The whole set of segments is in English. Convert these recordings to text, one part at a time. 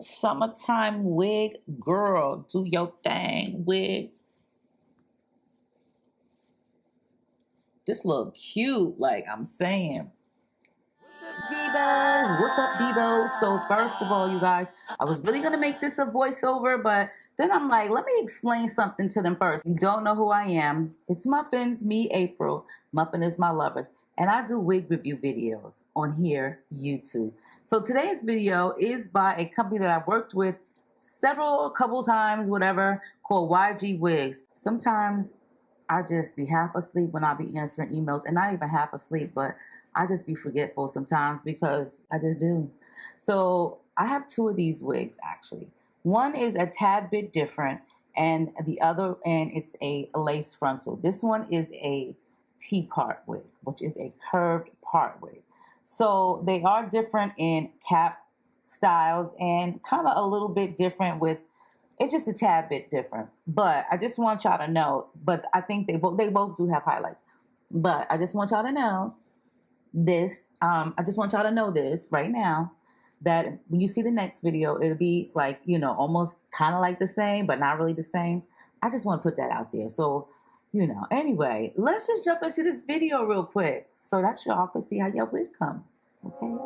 Summertime wig girl. Do your thing, wig. This look cute, like I'm saying. Divas, what's up, Divos? So first of all, you guys, I was really gonna make this a voiceover, but then I'm like, let me explain something to them first. You don't know who I am. It's Muffins, me, April. Muffin is my lovers, and I do wig review videos on here, YouTube. So today's video is by a company that I've worked with a couple times, whatever, called YGwigs. Sometimes I just be half asleep when I be answering emails, and not even half asleep, but I just be forgetful sometimes because I just do. So I have two of these wigs actually. One is a tad bit different, and it's a lace frontal. This one is a T-part wig, which is a curved part wig. So they are different in cap styles and kind of a little bit different with. It's just a tad bit different, but I just want y'all to know. But I think they both do have highlights. But I just want y'all to know this. I just want y'all to know this right now, that when you see the next video, it'll be like, you know, almost kind of like the same, but not really the same. I just want to put that out there. So, you know, anyway, let's just jump into this video real quick so that y'all can see how your wig comes. Okay.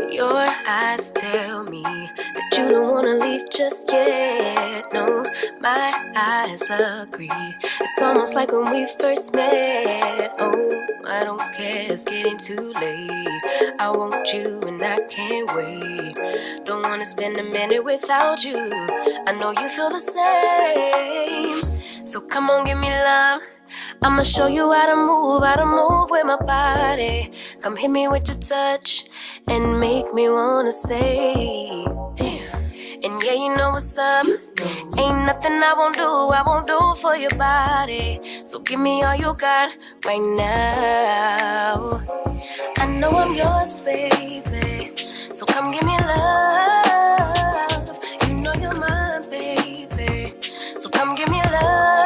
Your eyes tell me that you don't wanna leave just yet. No, my eyes agree. It's almost like when we first met. Oh, I don't care, it's getting too late. I want you and I can't wait. Don't wanna spend a minute without you. I know you feel the same. So come on, give me love. I'ma show you how to move with my body. Come hit me with your touch and make me wanna say, damn. And yeah, you know what's up. Ain't nothing I won't do for your body. So give me all you got right now. I know I'm yours, baby. So come give me love. You know you're mine, baby. So come give me love.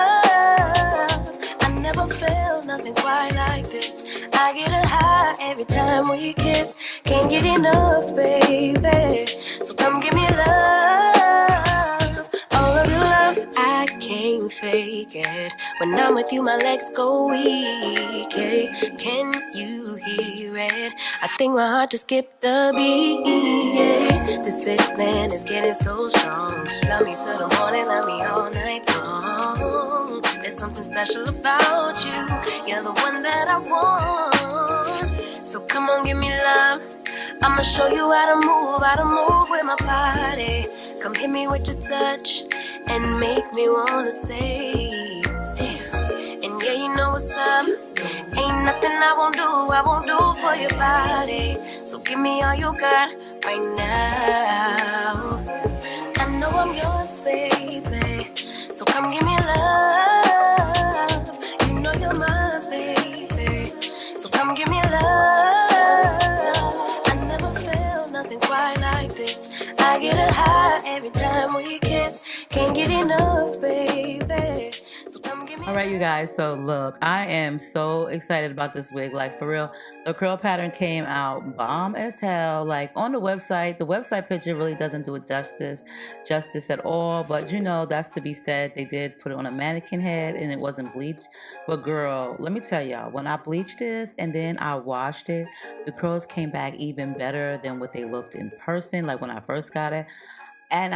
Never felt nothing quite like this. I get a high every time we kiss. Can't get enough, baby. So come give me love, all of your love. I can't fake it. When I'm with you, my legs go weak. Hey, can you hear it? I think my heart just skipped a beat. Yeah. This feeling is getting so strong. Love me till the morning, love me all night long. There's something special about you. You're the one that I want. So come on, give me love. I'ma show you how to move with my body. Come hit me with your touch and make me wanna say, damn. And yeah, you know what's up. Ain't nothing I won't do for your body. So give me all you got right now. I know I'm yours, baby. So come give me love. You know you're mine, baby. So come give me love. I never felt nothing quite like this. I get a high every time we kiss. Can't get enough, baby. So come give me. All right, you guys, so look, I am so excited about this wig. Like, for real, the curl pattern came out bomb as hell. Like, on the website picture really doesn't do it justice at all, but you know, that's to be said. They did put it on a mannequin head and it wasn't bleached. But girl, let me tell y'all, when I bleached this and then I washed it, the curls came back even better than what they looked in person, like when I first got it. And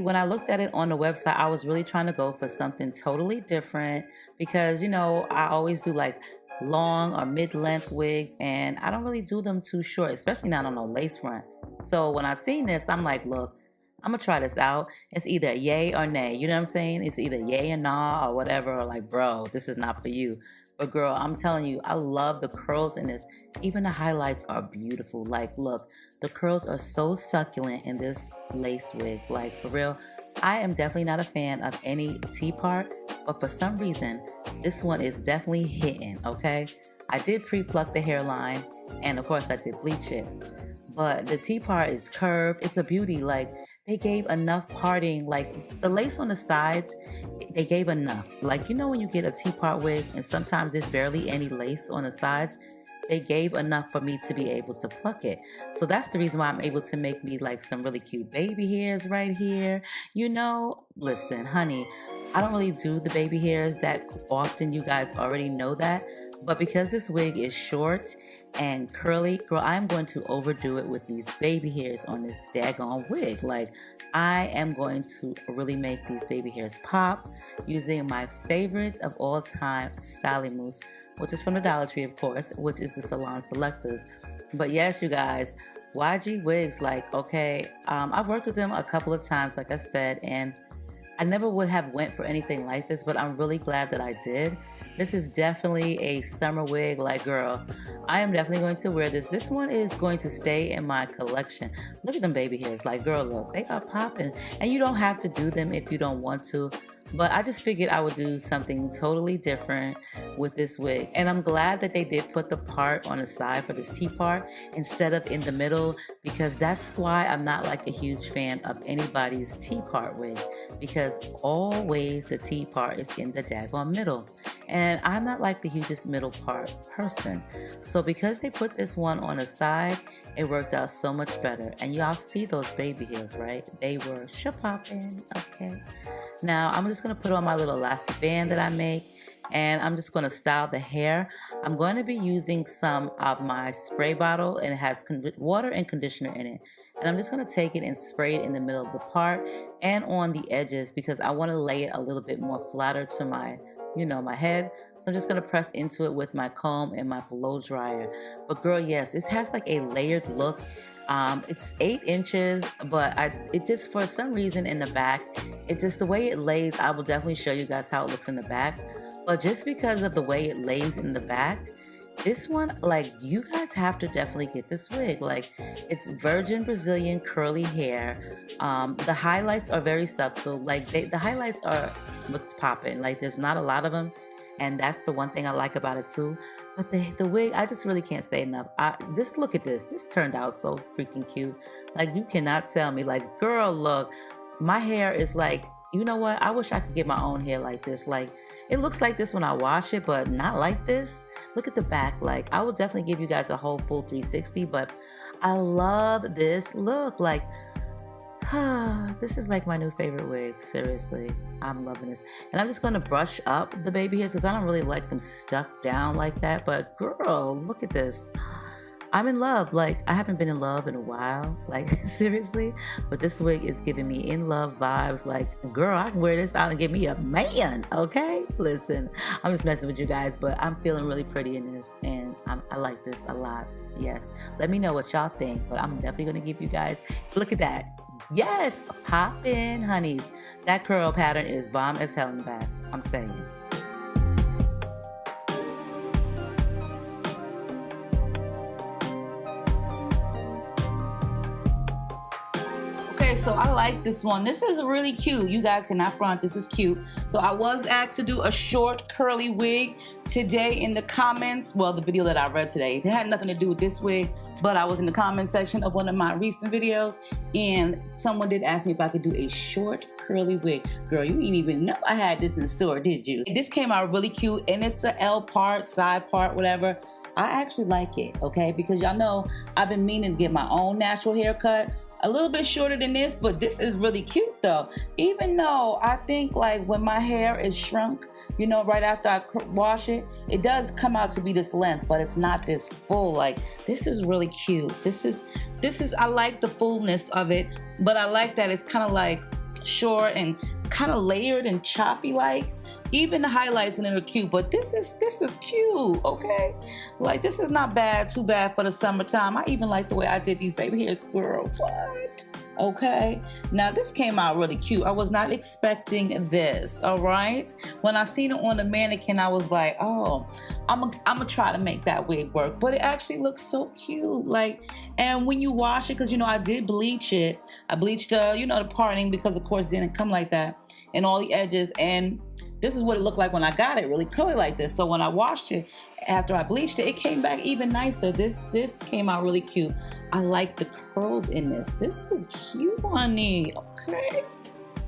when I looked at it on the website, I was really trying to go for something totally different because, you know, I always do like long or mid-length wigs and I don't really do them too short, especially not on a lace front. So when I seen this, I'm like, look, I'm gonna try this out. It's either yay or nay. You know what I'm saying? It's either yay or nah or whatever, or like, bro, this is not for you. But girl, I'm telling you, I love the curls in this. Even the highlights are beautiful. Like, look, the curls are so succulent in this lace wig. Like, for real, I am definitely not a fan of any T-part, but for some reason, this one is definitely hitting, okay? I did pre-pluck the hairline, and of course, I did bleach it. but the T part is curved. It's a beauty. Like, they gave enough parting, like the lace on the sides, they gave enough. Like, you know, when you get a T part wig and sometimes there's barely any lace on the sides, they gave enough for me to be able to pluck it. So that's the reason why I'm able to make me like some really cute baby hairs right here. You know, listen, honey, I don't really do the baby hairs that often. You guys already know that. But because this wig is short and curly, girl, I'm going to overdo it with these baby hairs on this daggone wig. Like, I am going to really make these baby hairs pop using my favorite of all time, styling mousse, which is from the Dollar Tree, of course, which is the Salon Selectors. But yes, you guys, YGwigs, like, okay, I've worked with them a couple of times, like I said, and I never would have went for anything like this, but I'm really glad that I did. This is definitely a summer wig. Like, girl, I am definitely going to wear this. This one is going to stay in my collection. Look at them baby hairs. Like, girl, look, they are popping. And you don't have to do them if you don't want to. But I just figured I would do something totally different with this wig. And I'm glad that they did put the part on the side for this T part instead of in the middle, because that's why I'm not like a huge fan of anybody's T part wig, because always the T part is in the daggone middle. And I'm not like the hugest middle part person. So because they put this one on the side, it worked out so much better. And y'all see those baby hairs, right? They were popping, okay? Now I'm just gonna put on my little elastic band that I make, and I'm just gonna style the hair. I'm going to be using some of my spray bottle, and it has water and conditioner in it. And I'm just gonna take it and spray it in the middle of the part and on the edges, because I wanna lay it a little bit more flatter to my, you know, my head. So I'm just gonna press into it with my comb and my blow dryer. But girl, yes, this has like a layered look. It's 8 inches, but it just, for some reason in the back, it just, the way it lays, I will definitely show you guys how it looks in the back. But just because of the way it lays in the back, this one, like, you guys have to definitely get this wig. Like, it's virgin Brazilian curly hair. The highlights are very subtle. Like, the highlights are what's popping. Like, there's not a lot of them, and that's the one thing I like about it too. But the wig, I just really can't say enough. Look at this. This turned out so freaking cute. Like, you cannot tell me. Like, girl, look, my hair is like, you know what? I wish I could get my own hair like this. Like, it looks like this when I wash it, but not like this. Look at the back. Like, I will definitely give you guys a whole full 360, but I love this look. Like, this is like my new favorite wig. Seriously, I'm loving this. And I'm just going to brush up the baby hairs because I don't really like them stuck down like that. But girl, look at this. I'm in love. Like, I haven't been in love in a while, like, seriously, but this wig is giving me in love vibes. Like, girl, I can wear this out and get me a man, okay? Listen, I'm just messing with you guys, but I'm feeling really pretty in this, and I like this a lot. Yes, let me know what y'all think, but I'm definitely gonna give you guys, look at that. Yes, poppin', honeys. That curl pattern is bomb as hell in the back, I'm saying. So I like this one. This is really cute. You guys cannot front. This is cute. So I was asked to do a short curly wig today in the comments. Well, the video that I read today, it had nothing to do with this wig, but I was in the comment section of one of my recent videos, and someone did ask me if I could do a short curly wig. Girl, you didn't even know I had this in store, did you? This came out really cute, and it's a L part, side part, whatever. I actually like it, okay? Because y'all know I've been meaning to get my own natural haircut. A little bit shorter than this, but this is really cute though. Even though I think, like, when my hair is shrunk, you know, right after I wash it, it does come out to be this length, but it's not this full. Like, this is really cute. This is, I like the fullness of it, but I like that it's kind of like short and kind of layered and choppy like. Even the highlights in it are cute, but this is cute, okay? Like, this is not bad, too bad for the summertime. I even like the way I did these baby hairs, girl, what? Okay, now this came out really cute. I was not expecting this, all right? When I seen it on the mannequin, I was like, oh, I'm gonna try to make that wig work, but it actually looks so cute. Like, and when you wash it, because, you know, I did bleach it. I bleached, you know, the parting, because of course it didn't come like that, and all the edges, and this is what it looked like when I got it, really curly like this. So when I washed it, after I bleached it, it came back even nicer. This came out really cute. I like the curls in this. This is cute, honey. Okay.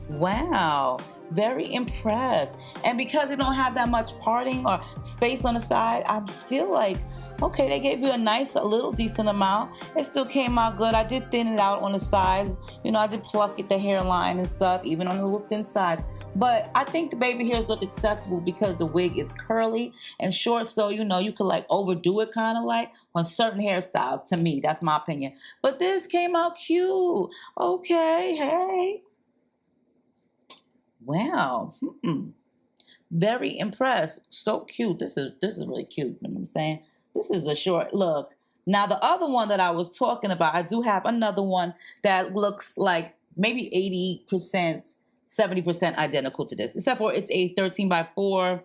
Wow. Very impressed. And because it don't have that much parting or space on the side, I'm still like, okay, they gave you a nice, a little decent amount. It still came out good. I did thin it out on the sides. You know, I did pluck at the hairline and stuff, even on the little thin side. But I think the baby hairs look acceptable because the wig is curly and short. So, you know, you could like overdo it kind of like on certain hairstyles, to me. That's my opinion. But this came out cute. Okay, hey. Wow. Very impressed. So cute. This is really cute. You know what I'm saying? This is a short look. Now the other one that I was talking about, I do have another one that looks like maybe 80%, 70% identical to this, except for it's a 13x4.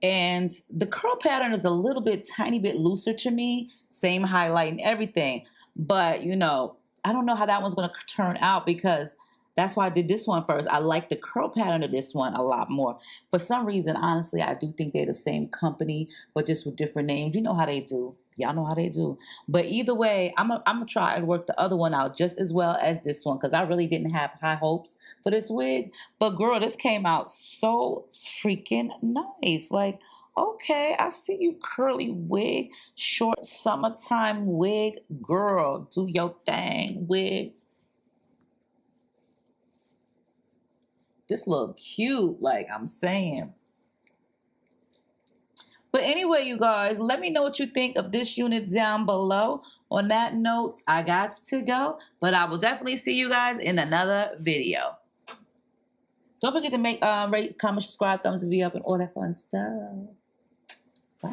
And the curl pattern is a little bit, tiny bit looser to me. Same highlight and everything. But, you know, I don't know how that one's going to turn out because that's why I did this one first. I like the curl pattern of this one a lot more. For some reason, honestly, I do think they're the same company, but just with different names. You know how they do. Y'all know how they do. But either way, I'm gonna try and work the other one out just as well as this one because I really didn't have high hopes for this wig. But girl, this came out so freaking nice. Like, okay, I see you, curly wig, short summertime wig. Girl, do your thing, wig. This look cute, like I'm saying. But anyway, you guys, let me know what you think of this unit down below. On that note, I got to go, but I will definitely see you guys in another video. Don't forget to make rate, comment, subscribe, thumbs the video up, and all that fun stuff. Bye.